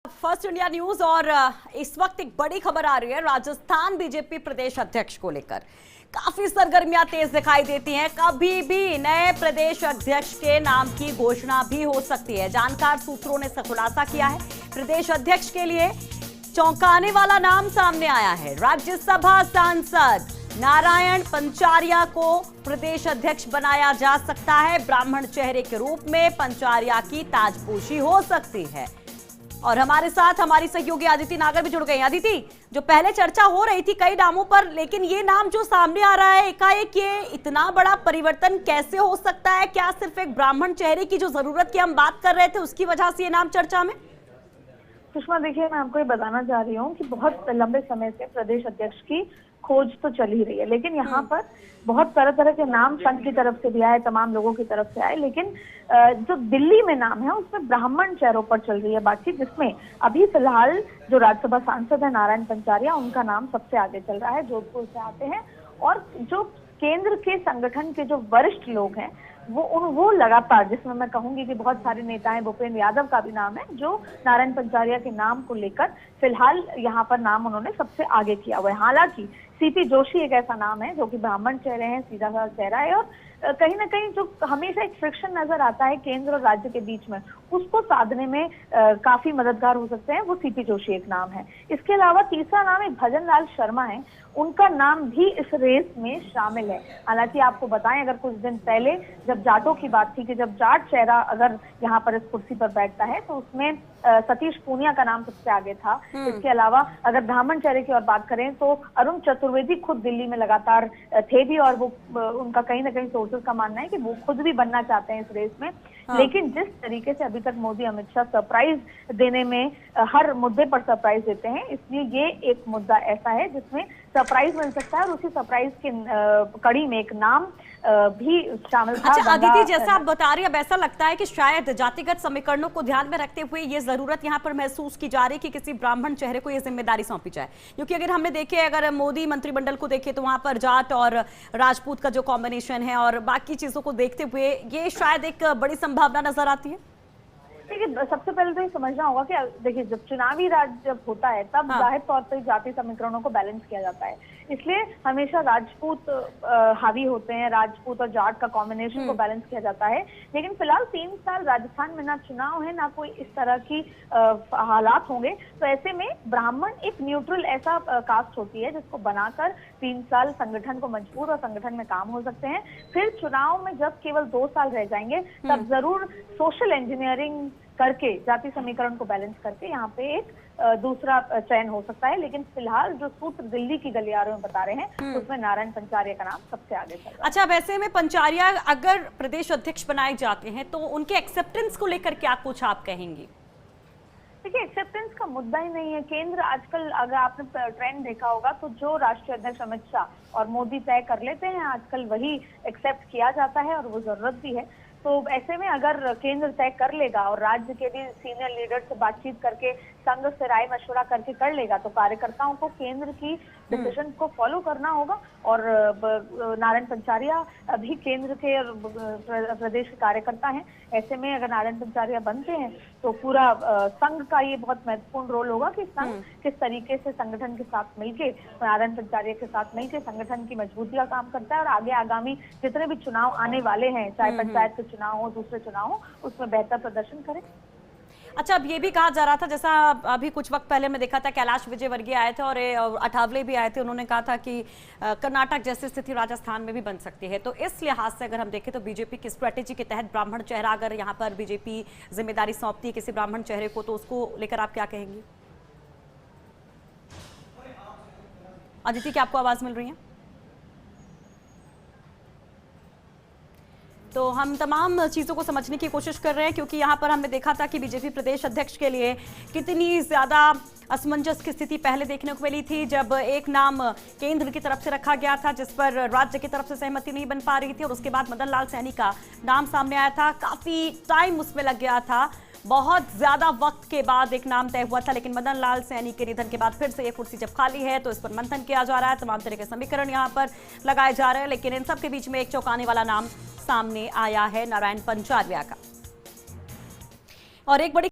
First India news और इस वक्त एक बड़ी खबर आ रही है राजस्थान बीजेपी प्रदेश अध्यक्ष को लेकर। काफी सरगर्मियां तेज दिखाई देती हैं। कभी भी नए प्रदेश अध्यक्ष के नाम की घोषणा भी हो सकती है। जानकार सूत्रों ने खुलासा किया है, प्रदेश अध्यक्ष के लिए चौंकाने वाला नाम सामने आया है। राज्यसभा सांसद नारायण पंचारिया को प्रदेश अध्यक्ष बनाया जा सकता है। ब्राह्मण चेहरे के रूप में पंचारिया की ताजपोशी हो सकती है। और हमारे साथ हमारी सहयोगी अदिति नागर भी जुड़ गई। अदिति, जो पहले चर्चा हो रही थी कई नामों पर, लेकिन ये नाम जो सामने आ रहा है एकाएक, ये इतना बड़ा परिवर्तन कैसे हो सकता है? क्या सिर्फ एक ब्राह्मण चेहरे की जो जरूरत की हम बात कर रहे थे उसकी वजह से ये नाम चर्चा में? सुषमा, देखिए, मैं आपको ये बताना चाह रही हूँ कि बहुत लंबे समय से प्रदेश अध्यक्ष की खोज तो चल ही रही है, लेकिन यहाँ पर बहुत तरह तरह के नाम संघ की तरफ से भी आए, तमाम लोगों की तरफ से आए, लेकिन जो दिल्ली में नाम है उसमें ब्राह्मण चेहरों पर चल रही है बातचीत, जिसमें अभी फिलहाल जो राज्यसभा सांसद है नारायण पंचारिया, उनका नाम सबसे आगे चल रहा है। जोधपुर से आते हैं और जो केंद्र के संगठन के जो वरिष्ठ लोग हैं वो लगातार, जिसमें मैं कहूंगी कि बहुत सारे नेता हैं, भूपेंद्र यादव का भी नाम है, जो नारायण पंचारिया के नाम को लेकर फिलहाल यहाँ पर नाम उन्होंने सबसे आगे किया हुआ है। हालांकि सीपी जोशी एक ऐसा नाम है जो कि ब्राह्मण चेहरे हैं, सीधा सा चेहरा है, और कहीं ना कहीं जो हमेशा एक फ्रिक्शन नजर आता है केंद्र और राज्य के बीच में, उसको साधने में काफी मददगार हो सकते हैं। वो सीपी जोशी एक नाम है। इसके अलावा तीसरा नाम एक भजन लाल शर्मा है, उनका नाम भी इस रेस में शामिल है। हालांकि आपको बताएं, अगर कुछ दिन पहले जब जाटों की बात थी कि जब जाट चेहरा अगर यहाँ पर इस कुर्सी पर बैठता है तो उसमें सतीश पूनिया का नाम सबसे आगे था। इसके अलावा अगर ब्राह्मण चेहरे की और बात करें तो अरुण चतुर्वेदी खुद दिल्ली में लगातार थे भी, और वो उनका कहीं ना कहीं सोर्सेज का मानना है कि वो खुद भी बनना चाहते हैं इस रेस में। लेकिन जिस तरीके से अभी तक मोदी अमित शाह सरप्राइज देने में हर मुद्दे पर सरप्राइज देते हैं, इसलिए ये एक मुद्दा ऐसा है जिसमें सरप्राइज मिल सकता है, और उसी सरप्राइज की कड़ी में एक नाम भी शामिल था। अच्छा अदिति, जैसा आप बता रही हैं, अब ऐसा लगता है कि शायद जातिगत समीकरणों को ध्यान में रखते हुए ये जरूरत यहाँ पर महसूस की जा रही है कि किसी ब्राह्मण चेहरे को ये जिम्मेदारी सौंपी जाए। क्योंकि अगर हमने देखे, अगर मोदी मंत्रिमंडल को देखे तो वहां पर जाट और राजपूत का जो कॉम्बिनेशन है और बाकी चीजों को देखते हुए ये शायद एक बड़ी संभावना नजर आती है। देखिए, सबसे पहले तो ये समझना होगा कि देखिए, जब चुनावी राज जब होता है तब जाहिर तौर पर जाति समीकरणों को बैलेंस किया जाता है, इसलिए हमेशा राजपूत हावी होते हैं, राजपूत और जाट का कॉम्बिनेशन को बैलेंस किया जाता है। लेकिन फिलहाल 3 साल राजस्थान में ना चुनाव है, ना कोई इस तरह की हालात होंगे, तो ऐसे में ब्राह्मण एक न्यूट्रल ऐसा कास्ट होती है जिसको बनाकर 3 साल संगठन को मजबूत और संगठन में काम हो सकते हैं। फिर चुनाव में जब केवल 2 साल रह जाएंगे तब जरूर सोशल इंजीनियरिंग करके, जाति समीकरण को बैलेंस करके यहाँ पे एक दूसरा चयन हो सकता है। लेकिन फिलहाल जो सूत्र दिल्ली की गलियारों में बता रहे हैं उसमें नारायण पंचारिया का नाम सबसे आगे चल रहा है। अच्छा, वैसे में पंचारिया अगर प्रदेश अध्यक्ष बनाए जाते हैं तो उनके एक्सेप्टेंस को लेकर क्या कुछ आप कहेंगी? देखिए, एक्सेप्टेंस का मुद्दा ही नहीं है। केंद्र आजकल, अगर आपने ट्रेंड देखा होगा, तो जो राष्ट्रीय अध्यक्ष अमित शाह और मोदी तय कर लेते हैं आजकल वही एक्सेप्ट किया जाता है, और वो जरूरत भी है। तो ऐसे में अगर केंद्र तय कर लेगा और राज्य के भी सीनियर लीडर से बातचीत करके, संघ से राय मशवरा करके कर लेगा, तो कार्यकर्ताओं को केंद्र की डिसीजन को फॉलो करना होगा। और नारायण पंचारिया अभी केंद्र के प्रदेश के कार्यकर्ता हैं। ऐसे में अगर नारायण पंचारिया बनते हैं तो पूरा संघ का ये बहुत महत्वपूर्ण रोल होगा कि संघ किस तरीके से संगठन के साथ मिलके, नारायण पंचारिया के साथ मिलके संगठन की मजबूती का काम करता है, और आगे आगामी जितने भी चुनाव आने वाले हैं, चाहे पंचायत के चुनाव हो, दूसरे चुनाव हो, उसमें बेहतर प्रदर्शन करें। अच्छा, अब ये भी कहा जा रहा था, जैसा अभी कुछ वक्त पहले मैं देखा था कैलाश विजयवर्गीय आए थे और अठावले भी आए थे, उन्होंने कहा था कि कर्नाटक जैसी स्थिति राजस्थान में भी बन सकती है। तो इस लिहाज से अगर हम देखें तो बीजेपी की स्ट्रेटेजी के तहत ब्राह्मण चेहरा, अगर यहाँ पर बीजेपी जिम्मेदारी सौंपती है किसी ब्राह्मण चेहरे को, तो उसको लेकर आप क्या कहेंगी? अदिति, क्या आपको आवाज मिल रही है? तो हम तमाम चीज़ों को समझने की कोशिश कर रहे हैं, क्योंकि यहाँ पर हमने देखा था कि बीजेपी प्रदेश अध्यक्ष के लिए कितनी ज़्यादा असमंजस की स्थिति पहले देखने को मिली थी, जब एक नाम केंद्र की तरफ से रखा गया था जिस पर राज्य की तरफ से सहमति नहीं बन पा रही थी, और उसके बाद मदन लाल सैनी का नाम सामने आया था। काफ़ी टाइम उसमें लग गया था, बहुत ज्यादा वक्त के बाद एक नाम तय हुआ था, लेकिन मदन लाल सैनी के निधन के बाद फिर से ये कुर्सी जब खाली है तो इस पर मंथन किया जा रहा है, तमाम तरह के समीकरण यहाँ पर लगाए जा रहे हैं। लेकिन इन सब के बीच में एक चौंकाने वाला नाम सामने आया है नारायण पंचारिया का। और एक बड़ी